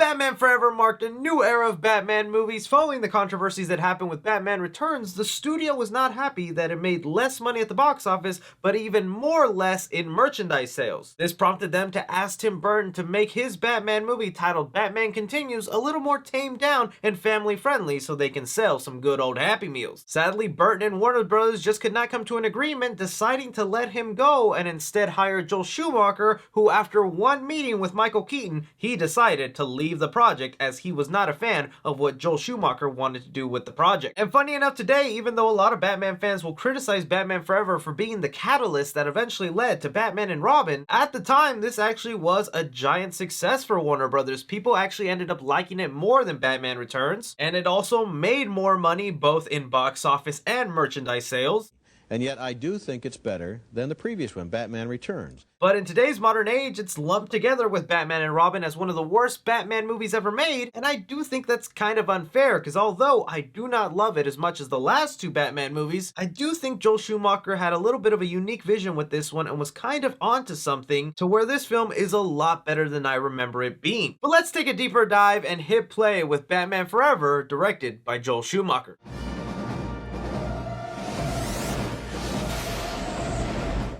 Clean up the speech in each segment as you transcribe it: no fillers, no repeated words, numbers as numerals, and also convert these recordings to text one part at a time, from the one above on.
Batman Forever marked a new era of Batman movies. Following the controversies that happened with Batman Returns, the studio was not happy that it made less money at the box office, but even more less in merchandise sales. This prompted them to ask Tim Burton to make his Batman movie titled Batman Continues a little more tamed down and family friendly so they can sell some good old Happy Meals. Sadly, Burton and Warner Bros. Just could not come to an agreement, deciding to let him go and instead hire Joel Schumacher, who after one meeting with Michael Keaton, he decided to leave the project as he was not a fan of what Joel Schumacher wanted to do with the project. And funny enough, today, even though a lot of Batman fans will criticize Batman Forever for being the catalyst that eventually led to Batman and Robin, at the time this actually was a giant success for Warner Brothers. People actually ended up liking it more than Batman Returns, and it also made more money both in box office and merchandise sales. And yet I do think it's better than the previous one, Batman Returns. But in today's modern age, it's lumped together with Batman and Robin as one of the worst Batman movies ever made, and I do think that's kind of unfair, because although I do not love it as much as the last two Batman movies, I do think Joel Schumacher had a little bit of a unique vision with this one and was kind of onto something to where this film is a lot better than I remember it being. But let's take a deeper dive and hit play with Batman Forever, directed by Joel Schumacher.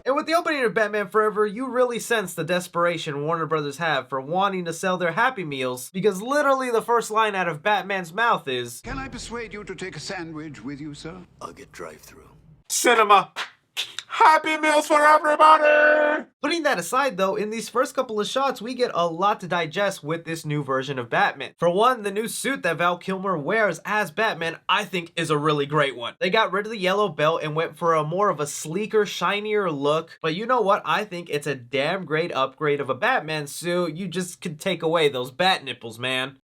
And with the opening of Batman Forever, you really sense the desperation Warner Brothers have for wanting to sell their Happy Meals, because literally the first line out of Batman's mouth is, "Can I persuade you to take a sandwich with you, sir?" I'll get drive-through. cinema. Happy Meals for everybody! Putting that aside though, in these first couple of shots, we get a lot to digest with this new version of Batman. For one, the new suit that Val Kilmer wears as Batman, I think is a really great one. They got rid of the yellow belt and went for a more of a sleeker, shinier look. But you know what? I think it's a damn great upgrade of a Batman suit. You just could take away those bat nipples, man.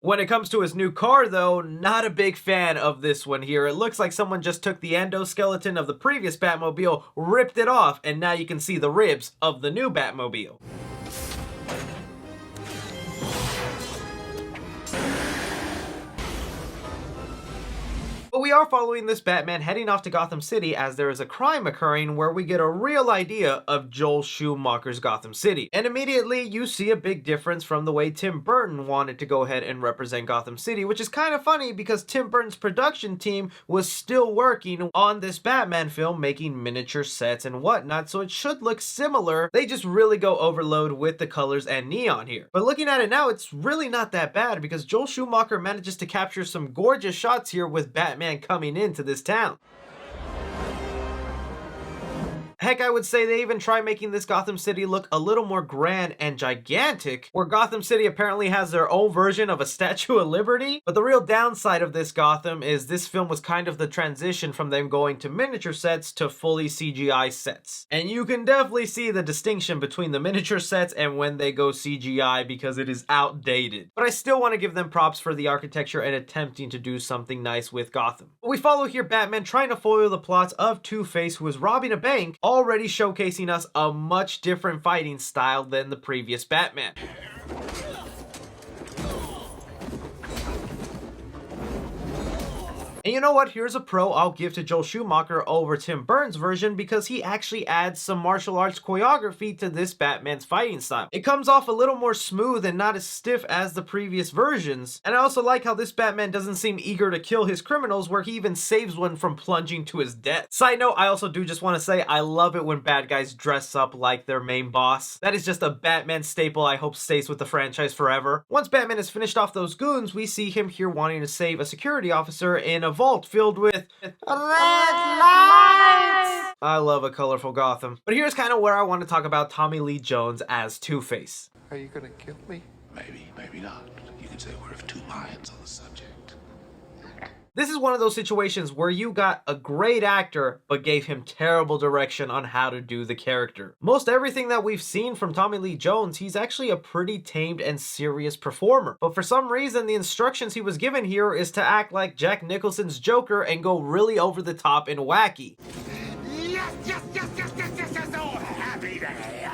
When it comes to his new car though, not a big fan of this one here. It looks like someone just took the endoskeleton of the previous Batmobile, ripped it off, and now you can see the ribs of the new Batmobile. But we are following this Batman heading off to Gotham City as there is a crime occurring where we get a real idea of Joel Schumacher's Gotham City. And immediately you see a big difference from the way Tim Burton wanted to go ahead and represent Gotham City, which is kind of funny because Tim Burton's production team was still working on this Batman film, making miniature sets and whatnot, so it should look similar. They just really go overload with the colors and neon here. But looking at it now, it's really not that bad because Joel Schumacher manages to capture some gorgeous shots here with Batman coming into this town. Heck, I would say they even try making this Gotham City look a little more grand and gigantic, where Gotham City apparently has their own version of a Statue of Liberty. But the real downside of this Gotham is this film was kind of the transition from them going to miniature sets to fully CGI sets. And you can definitely see the distinction between the miniature sets and when they go CGI because it is outdated. But I still want to give them props for the architecture and attempting to do something nice with Gotham. But we follow here Batman trying to foil the plots of Two-Face, who is robbing a bank, already showcasing us a much different fighting style than the previous Batman. And you know what? Here's a pro I'll give to Joel Schumacher over Tim Burton's version because he actually adds some martial arts choreography to this Batman's fighting style. It comes off a little more smooth and not as stiff as the previous versions. And I also like how this Batman doesn't seem eager to kill his criminals, where he even saves one from plunging to his death. Side note, I also do just want to say I love it when bad guys dress up like their main boss. That is just a Batman staple I hope stays with the franchise forever. Once Batman has finished off those goons, we see him here wanting to save a security officer in a vault filled with red lights. I love a colorful Gotham. But here's kind of where I want to talk about Tommy Lee Jones as Two-Face. Are you gonna kill me? Maybe, maybe not. You could say we're of two minds on the subject. This is one of those situations where you got a great actor, but gave him terrible direction on how to do the character. Most everything that we've seen from Tommy Lee Jones, he's actually a pretty tamed and serious performer. But for some reason, the instructions he was given here is to act like Jack Nicholson's Joker and go really over the top and wacky. Yes, yes, yes, yes, yes, yes, yes, oh, happy day.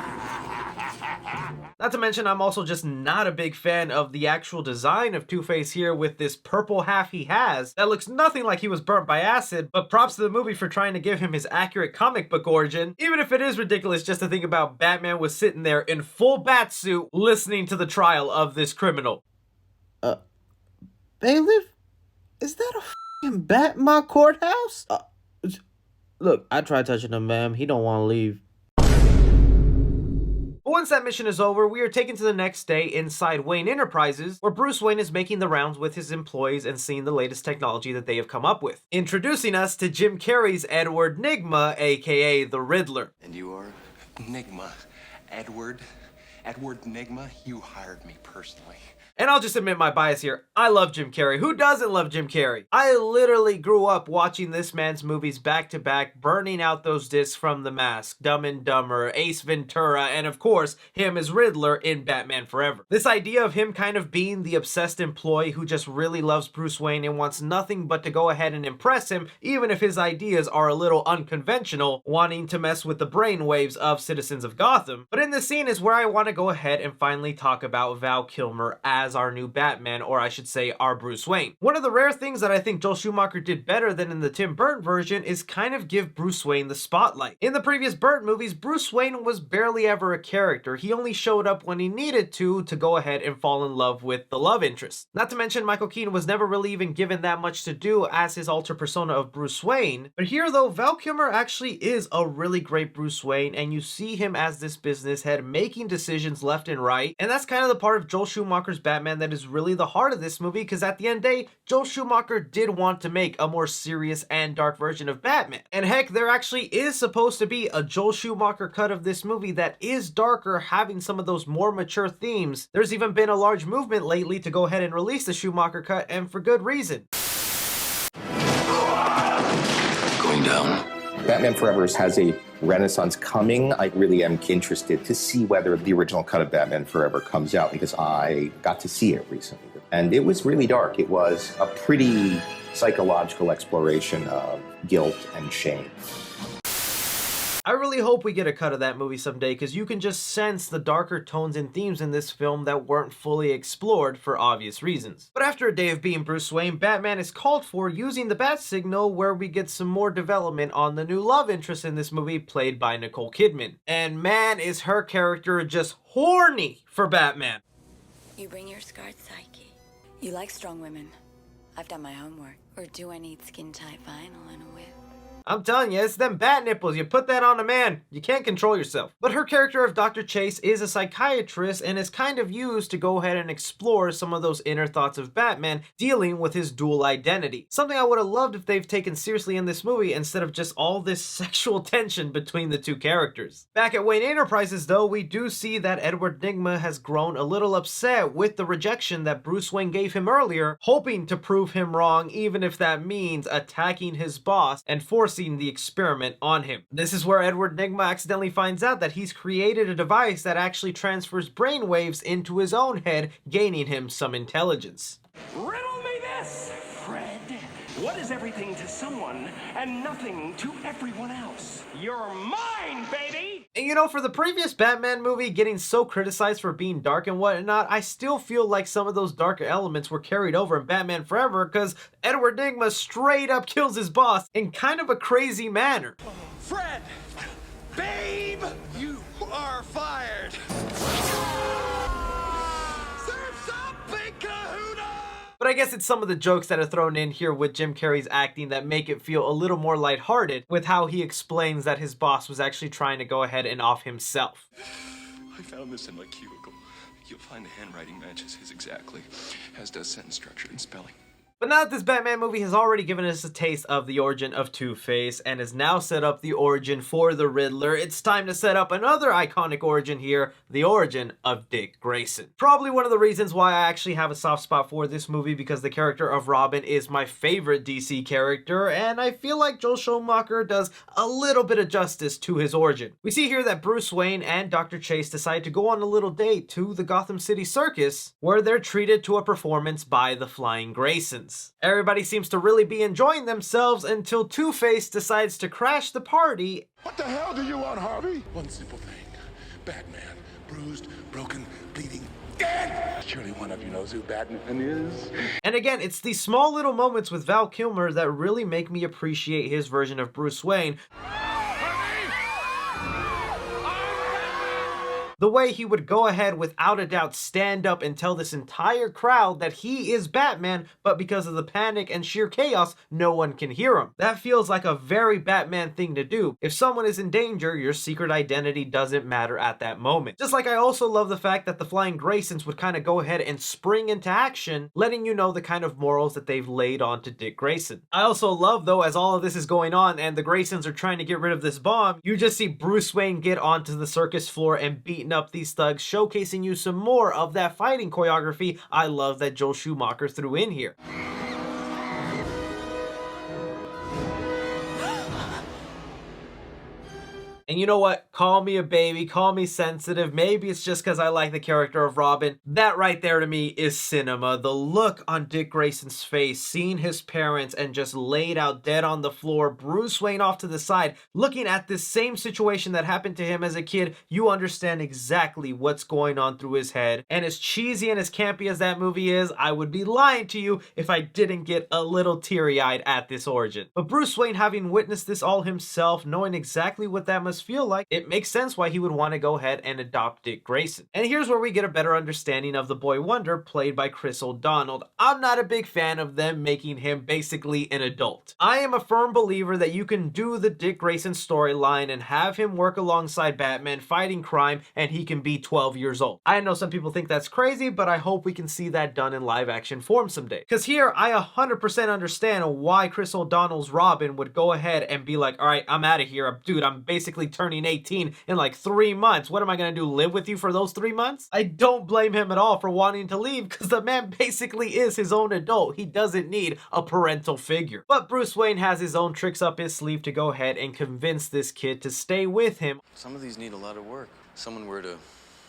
Not to mention, I'm also just not a big fan of the actual design of Two-Face here with this purple half he has that looks nothing like he was burnt by acid, but props to the movie for trying to give him his accurate comic book origin, even if it is ridiculous just to think about Batman was sitting there in full bat suit listening to the trial of this criminal. Bailiff? Is that a f***ing bat in my courthouse? Look, I tried touching him, ma'am. He don't want to leave. But once that mission is over, we are taken to the next day inside Wayne Enterprises, where Bruce Wayne is making the rounds with his employees and seeing the latest technology that they have come up with, introducing us to Jim Carrey's Edward Nygma, aka the Riddler. And you are? Nygma. Edward Nygma, you hired me personally. And I'll just admit my bias here. I love Jim Carrey. Who doesn't love Jim Carrey? I literally grew up watching this man's movies back to back, burning out those discs from The Mask, Dumb and Dumber, Ace Ventura, and of course, him as Riddler in Batman Forever. This idea of him kind of being the obsessed employee who just really loves Bruce Wayne and wants nothing but to go ahead and impress him, even if his ideas are a little unconventional, wanting to mess with the brainwaves of citizens of Gotham. But in this scene is where I want to go ahead and finally talk about Val Kilmer as our new Batman, or I should say our Bruce Wayne. One of the rare things that I think Joel Schumacher did better than in the Tim Burton version is kind of give Bruce Wayne the spotlight. In the previous Burton movies, Bruce Wayne was barely ever a character. He only showed up when he needed to go ahead and fall in love with the love interest. Not to mention Michael Keaton was never really even given that much to do as his alter persona of Bruce Wayne. But here though, Val Kilmer actually is a really great Bruce Wayne, and you see him as this business head making decisions left and right, and that's kind of the part of Joel Schumacher's Batman that is really the heart of this movie, because at the end of the day, Joel Schumacher did want to make a more serious and dark version of Batman. And heck, there actually is supposed to be a Joel Schumacher cut of this movie that is darker, having some of those more mature themes. There's even been a large movement lately to go ahead and release the Schumacher cut, and for good reason. Going down. Batman Forever has a renaissance coming. I really am interested to see whether the original cut of Batman Forever comes out, because I got to see it recently. And it was really dark. It was a pretty psychological exploration of guilt and shame. I really hope we get a cut of that movie someday, because you can just sense the darker tones and themes in this film that weren't fully explored for obvious reasons. But after a day of being Bruce Wayne, Batman is called for using the bat signal, where we get some more development on the new love interest in this movie, played by Nicole Kidman. And man, is her character just horny for Batman. You bring your scarred psyche. You like strong women. I've done my homework. Or do I need skin-tight vinyl and a whip? I'm telling you, it's them bat nipples. You put that on a man, you can't control yourself. But her character of Dr. Chase is a psychiatrist and is kind of used to go ahead and explore some of those inner thoughts of Batman, dealing with his dual identity. Something I would have loved if they've taken seriously in this movie, instead of just all this sexual tension between the two characters. Back at Wayne Enterprises though, we do see that Edward Nygma has grown a little upset with the rejection that Bruce Wayne gave him earlier, hoping to prove him wrong, even if that means attacking his boss and forcing the experiment on him. This is where Edward Nygma accidentally finds out that he's created a device that actually transfers brainwaves into his own head, gaining him some intelligence. Riddle me this, Fred. What is everything to someone and nothing to everyone else? You're mine, baby! And you know, for the previous Batman movie getting so criticized for being dark and whatnot, I still feel like some of those darker elements were carried over in Batman Forever, because Edward Nygma straight up kills his boss in kind of a crazy manner. Fred! Babe! You are fired! Surf's up, big kahuna! But I guess it's some of the jokes that are thrown in here with Jim Carrey's acting that make it feel a little more lighthearted, with how he explains that his boss was actually trying to go ahead and off himself. I found this in my cubicle. You'll find the handwriting matches his exactly, as does sentence structure and spelling. But now that this Batman movie has already given us a taste of the origin of Two-Face and has now set up the origin for the Riddler, it's time to set up another iconic origin here, the origin of Dick Grayson. Probably one of the reasons why I actually have a soft spot for this movie, because the character of Robin is my favorite DC character, and I feel like Joel Schumacher does a little bit of justice to his origin. We see here that Bruce Wayne and Dr. Chase decide to go on a little date to the Gotham City Circus, where they're treated to a performance by the Flying Graysons. Everybody seems to really be enjoying themselves until Two-Face decides to crash the party. What the hell do you want, Harvey? One simple thing. Batman, bruised, broken, bleeding, dead. Surely one of you knows who Batman is. And again, it's these small little moments with Val Kilmer that really make me appreciate his version of Bruce Wayne. The way he would go ahead without a doubt stand up and tell this entire crowd that he is Batman, but because of the panic and sheer chaos, no one can hear him. That feels like a very Batman thing to do. If someone is in danger, your secret identity doesn't matter at that moment. Just like I also love the fact that the Flying Graysons would kind of go ahead and spring into action, letting you know the kind of morals that they've laid on to Dick Grayson. I also love though, as all of this is going on and the Graysons are trying to get rid of this bomb, you just see Bruce Wayne get onto the circus floor and beaten up these thugs, showcasing you some more of that fighting choreography I love that Joel Schumacher threw in here. And you know what? Call me a baby, call me sensitive. Maybe it's just because I like the character of Robin. That right there to me is cinema. The look on Dick Grayson's face, seeing his parents and just laid out dead on the floor, Bruce Wayne off to the side, looking at this same situation that happened to him as a kid, you understand exactly what's going on through his head. And as cheesy and as campy as that movie is, I would be lying to you if I didn't get a little teary-eyed at this origin. But Bruce Wayne, having witnessed this all himself, knowing exactly what that must feel like, it makes sense why he would want to go ahead and adopt Dick Grayson. And here's where we get a better understanding of the Boy Wonder, played by Chris O'Donnell. I'm not a big fan of them making him basically an adult. I am a firm believer that you can do the Dick Grayson storyline and have him work alongside Batman fighting crime and he can be 12 years old. I know some people think that's crazy, but I hope we can see that done in live action form someday. Because here, I 100% understand why Chris O'Donnell's Robin would go ahead and be like, all right, I'm out of here. Dude, I'm basically turning 18 in like 3 months. What am I gonna do, live with you for those 3 months? I don't blame him at all for wanting to leave, because the man basically is his own adult. He doesn't need a parental figure. But Bruce Wayne has his own tricks up his sleeve to go ahead and convince this kid to stay with him. Some of these need a lot of work. If someone were to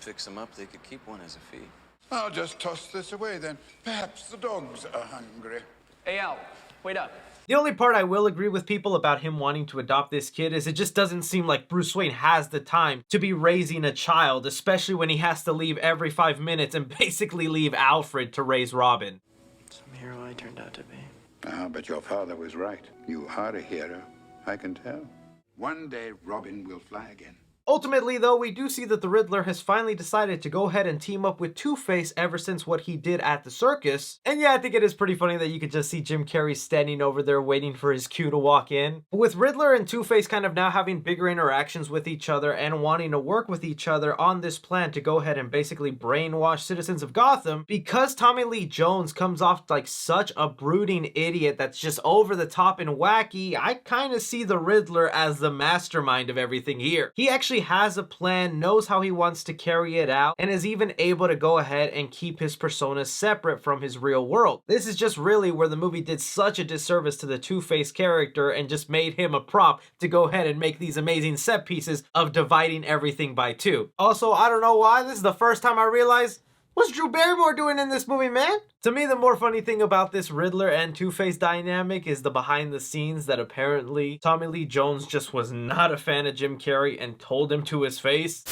fix them up, they could keep one as a fee. I'll just toss this away then. Perhaps the dogs are hungry. Hey, Al, wait up. The only part I will agree with people about him wanting to adopt this kid is it just doesn't seem like Bruce Wayne has the time to be raising a child, especially when he has to leave every 5 minutes and basically leave Alfred to raise Robin. Some hero I turned out to be. Ah, but your father was right. You are a hero, I can tell. One day Robin will fly again. Ultimately, though, we do see that the Riddler has finally decided to go ahead and team up with Two-Face ever since what he did at the circus. And yeah, I think it is pretty funny that you could just see Jim Carrey standing over there waiting for his cue to walk in. But with Riddler and Two-Face kind of now having bigger interactions with each other and wanting to work with each other on this plan to go ahead and basically brainwash citizens of Gotham, because Tommy Lee Jones comes off like such a brooding idiot that's just over the top and wacky, I kind of see the Riddler as the mastermind of everything here. He actually has a plan, knows how he wants to carry it out, and is even able to go ahead and keep his persona separate from his real world. This is just really where the movie did such a disservice to the Two-Face character and just made him a prop to go ahead and make these amazing set pieces of dividing everything by two. Also, I don't know why, this is the first time I realized, what's Drew Barrymore doing in this movie, man? To me, the more funny thing about this Riddler and Two-Face dynamic is the behind the scenes that apparently Tommy Lee Jones just was not a fan of Jim Carrey and told him to his face.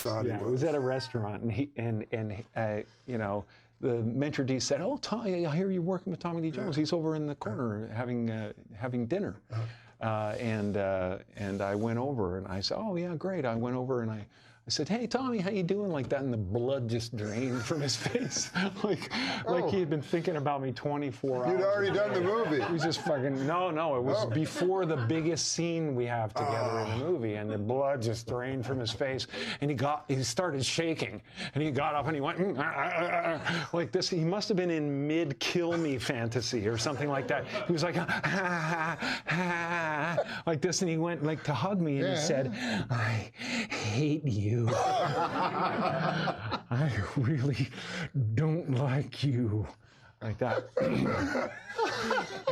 Yeah, it was at a restaurant, and you know, the maitre d' said, "Oh, Tommy, I hear you're working with Tommy Lee Jones. He's over in the corner having dinner." And I went over and I said, "Oh yeah, great." I went over and I said, "Hey Tommy, how you doing?" Like that, and the blood just drained from his face, like he had been thinking about me 24 hours. You'd already done the movie. It was just fucking no. It was before the biggest scene we have together in the movie, and the blood just drained from his face, and he started shaking, and he got up and he went like this. He must have been in mid kill me fantasy or something like that. He was like like this, and he went like to hug me, and he said, "I hate you. I really don't like you," like that.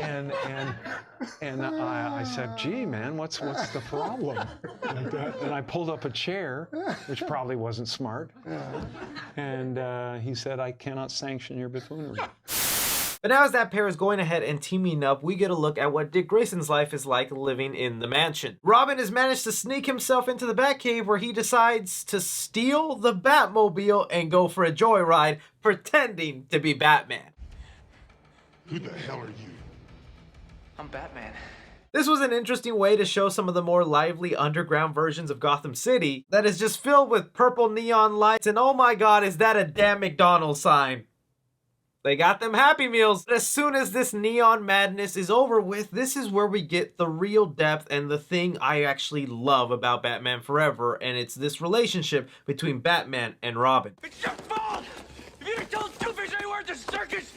and I said, "Gee, man, what's the problem?" Like that. And I pulled up a chair, which probably wasn't smart. And he said, "I cannot sanction your buffoonery." But now as that pair is going ahead and teaming up, we get a look at what Dick Grayson's life is like living in the mansion. Robin has managed to sneak himself into the Batcave where he decides to steal the Batmobile and go for a joyride, pretending to be Batman. Who the hell are you? I'm Batman. This was an interesting way to show some of the more lively underground versions of Gotham City that is just filled with purple neon lights, and oh my god, is that a damn McDonald's sign. They got them Happy Meals. But as soon as this neon madness is over with, this is where we get the real depth and the thing I actually love about Batman Forever, and it's this relationship between Batman and Robin. It's your fault! If you'd have told Two-Face I weren't the circus,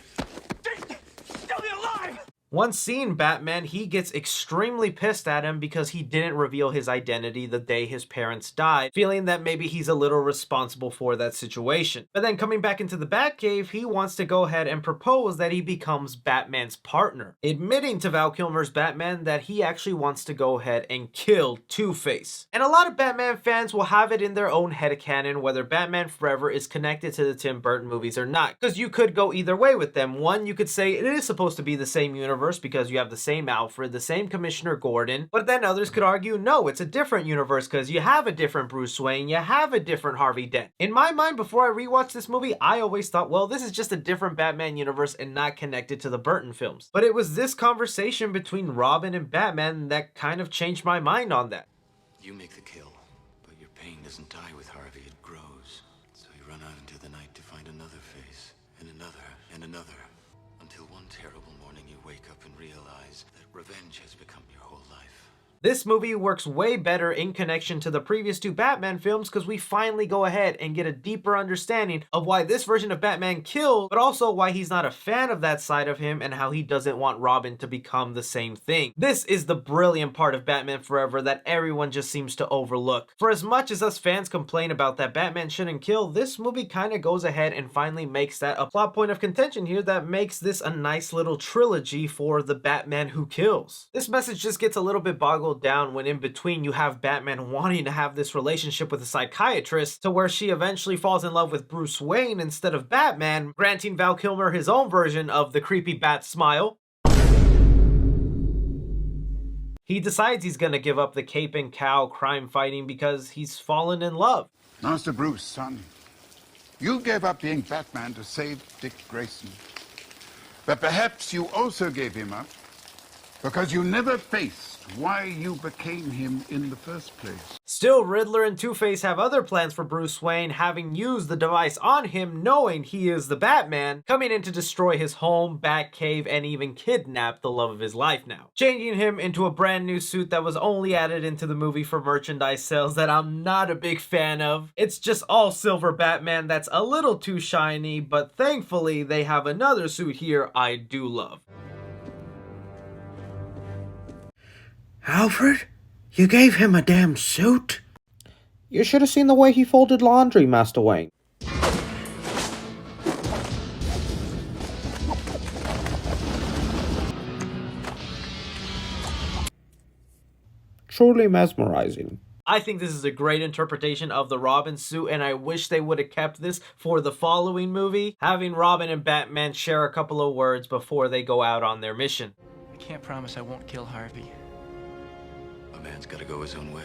they'd still be alive! Once seeing Batman, he gets extremely pissed at him because he didn't reveal his identity the day his parents died, feeling that maybe he's a little responsible for that situation. But then coming back into the Batcave, he wants to go ahead and propose that he becomes Batman's partner, admitting to Val Kilmer's Batman that he actually wants to go ahead and kill Two-Face. And a lot of Batman fans will have it in their own headcanon whether Batman Forever is connected to the Tim Burton movies or not, because you could go either way with them. One, you could say it is supposed to be the same universe because you have the same Alfred, the same Commissioner Gordon, but then others could argue, no, it's a different universe because you have a different Bruce Wayne, you have a different Harvey Dent. In my mind, before I rewatched this movie, I always thought, well, this is just a different Batman universe and not connected to the Burton films. But it was this conversation between Robin and Batman that kind of changed my mind on that. You make the kill, but your pain doesn't die with Harvey, it grows. So you run out into the night to find another face, and another, and another. Until one terrible morning you wake up and realize that revenge has become your whole life. This movie works way better in connection to the previous two Batman films because we finally go ahead and get a deeper understanding of why this version of Batman killed, but also why he's not a fan of that side of him and how he doesn't want Robin to become the same thing. This is the brilliant part of Batman Forever that everyone just seems to overlook. For as much as us fans complain about that Batman shouldn't kill, this movie kind of goes ahead and finally makes that a plot point of contention here that makes this a nice little trilogy for the Batman who kills. This message just gets a little bit boggled down when in between you have Batman wanting to have this relationship with a psychiatrist to where she eventually falls in love with Bruce Wayne instead of Batman, granting Val Kilmer his own version of the creepy bat smile. He decides he's gonna give up the cape and cow crime fighting because he's fallen in love. Master Bruce, son, you gave up being Batman to save Dick Grayson. But perhaps you also gave him up because you never faced why you became him in the first place. Still, Riddler and Two-Face have other plans for Bruce Wayne, having used the device on him knowing he is the Batman, coming in to destroy his home, Batcave, and even kidnap the love of his life now. Changing him into a brand new suit that was only added into the movie for merchandise sales that I'm not a big fan of. It's just all silver Batman that's a little too shiny, but thankfully they have another suit here I do love. Alfred, you gave him a damn suit? You should have seen the way he folded laundry, Master Wayne. Truly mesmerizing. I think this is a great interpretation of the Robin suit, and I wish they would have kept this for the following movie, having Robin and Batman share a couple of words before they go out on their mission. I can't promise I won't kill Harvey. A man's gotta go his own way.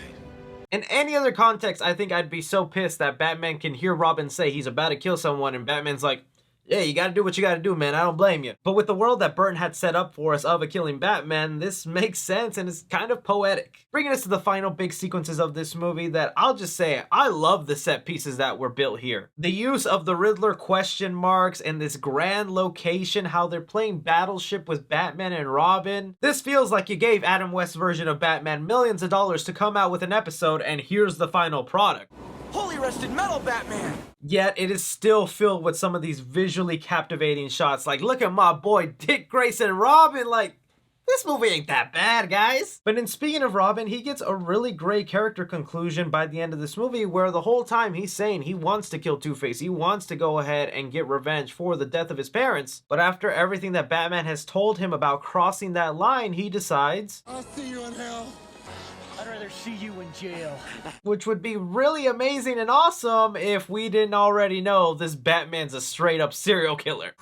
In any other context, I think I'd be so pissed that Batman can hear Robin say he's about to kill someone and Batman's like, yeah, you gotta do what you gotta do, man, I don't blame you. But with the world that Burton had set up for us of a killing Batman, this makes sense and is kind of poetic. Bringing us to the final big sequences of this movie that I'll just say, I love the set pieces that were built here. The use of the Riddler question marks and this grand location, how they're playing Battleship with Batman and Robin. This feels like you gave Adam West's version of Batman millions of dollars to come out with an episode and here's the final product. Holy rusted metal, Batman! Yet it is still filled with some of these visually captivating shots. Like, look at my boy Dick Grayson Robin. Like, this movie ain't that bad, guys. But in speaking of Robin, he gets a really great character conclusion by the end of this movie where the whole time he's saying he wants to kill Two-Face. He wants to go ahead and get revenge for the death of his parents. But after everything that Batman has told him about crossing that line, he decides, I'll see you in hell. I'd rather see you in jail. Which would be really amazing and awesome if we didn't already know this Batman's a straight up serial killer.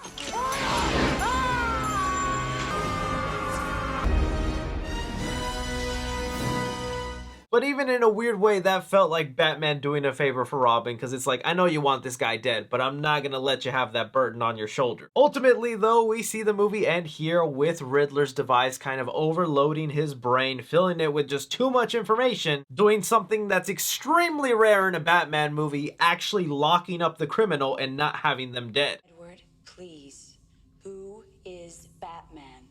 But even in a weird way, that felt like Batman doing a favor for Robin, because it's like, I know you want this guy dead, but I'm not gonna let you have that burden on your shoulder. Ultimately, though, we see the movie end here with Riddler's device kind of overloading his brain, filling it with just too much information, doing something that's extremely rare in a Batman movie, actually locking up the criminal and not having them dead. Edward, please. Who is Batman?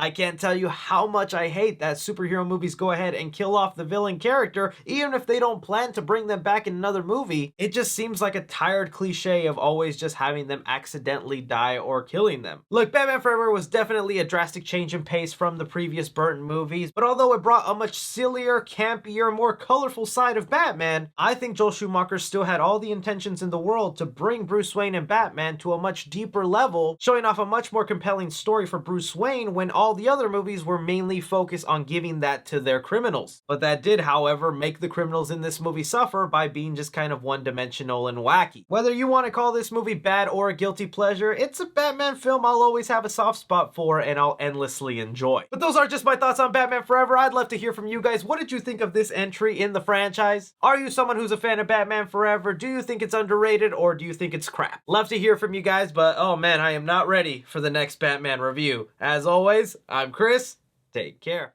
I can't tell you how much I hate that superhero movies go ahead and kill off the villain character, even if they don't plan to bring them back in another movie. It just seems like a tired cliche of always just having them accidentally die or killing them. Look, Batman Forever was definitely a drastic change in pace from the previous Burton movies, but although it brought a much sillier, campier, more colorful side of Batman, I think Joel Schumacher still had all the intentions in the world to bring Bruce Wayne and Batman to a much deeper level, showing off a much more compelling story for Bruce Wayne when all the other movies were mainly focused on giving that to their criminals. But that did, however, make the criminals in this movie suffer by being just kind of one-dimensional and wacky. Whether you want to call this movie bad or a guilty pleasure, it's a Batman film I'll always have a soft spot for and I'll endlessly enjoy. But those are just my thoughts on Batman Forever. I'd love to hear from you guys. What did you think of this entry in the franchise? Are you someone who's a fan of Batman Forever? Do you think it's underrated or do you think it's crap? Love to hear from you guys, but oh man, I am not ready for the next Batman review. As always, I'm Chris. Take care.